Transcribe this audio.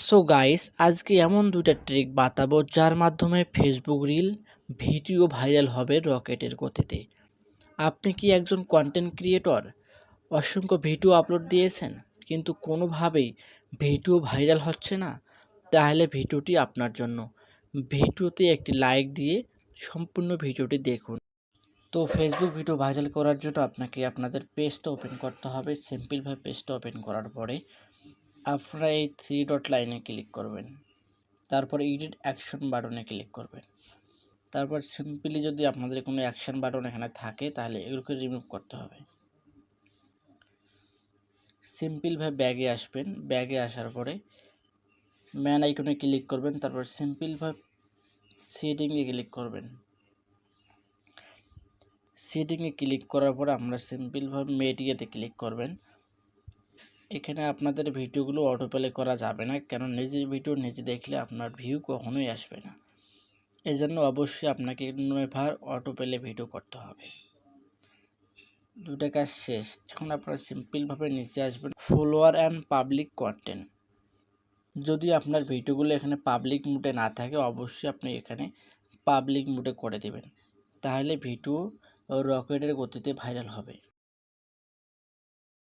So guys, আজকে এমন দুইটা ট্রিক বাতাবো যার মাধ্যমে ফেসবুক রিল ভিডিও ভাইরাল হবে রকেটের গতিতে। আপনি কি একজন কন্টেন্ট ক্রিয়েটর? অসংখ্য ভিডিও আপলোড দিয়েছেন কিন্তু কোনোভাবেই ভিডিও ভাইরাল হচ্ছে না? তাহলে ভিডিওটি আপনার জন্য। ভিডিওতে একটি লাইক দিয়ে সম্পূর্ণ ভিডিওটি দেখুন। তো ফেসবুক ভিডিও ভাইরাল করার জন্য আপনাকে আপনাদের পেজটা ওপেন করতে হবে। সিম্পলভাবে পেজটা ওপেন করার পরে আপনারা এই থ্রি ডট লাইনে ক্লিক করবেন, তারপর এডিট অ্যাকশন বাটনে ক্লিক করবেন। তারপর সিম্পলি যদি আপনাদের কোনো অ্যাকশন বাটন এখানে থাকে তাহলে এগুলোকে রিমুভ করতে হবে। সিম্পলভাবে ব্যাগে আসবেন, ব্যাগে আসার পরে ম্যান আইকনে ক্লিক করবেন, তারপর সিম্পলভাবে সেটিংয়ে ক্লিক করবেন। সেটিংয়ে ক্লিক করার পরে আমরা সিম্পলভাবে মিডিয়াতে ক্লিক করবেন। এখানে আপনাদের ভিডিওগুলো অটো প্লে করা যাবে না, কেন নিজের ভিডিও নিজে দেখলে আপনার ভিউ কখনোই আসবে না। এই জন্য অবশ্যই আপনাকে নেভার অটো প্লে ভিডিও করতে হবে। দুটা কাজ শেষ। এখন আপনারা সিম্পলভাবে নিচে আসবেন ফলোয়ার অ্যান্ড পাবলিক কন্টেন্ট। যদি আপনার ভিডিওগুলো এখানে পাবলিক মুডে না থাকে অবশ্যই আপনি এখানে পাবলিক মুডে করে দেবেন, তাহলে ভিডিও রকেটের গতিতে ভাইরাল হবে।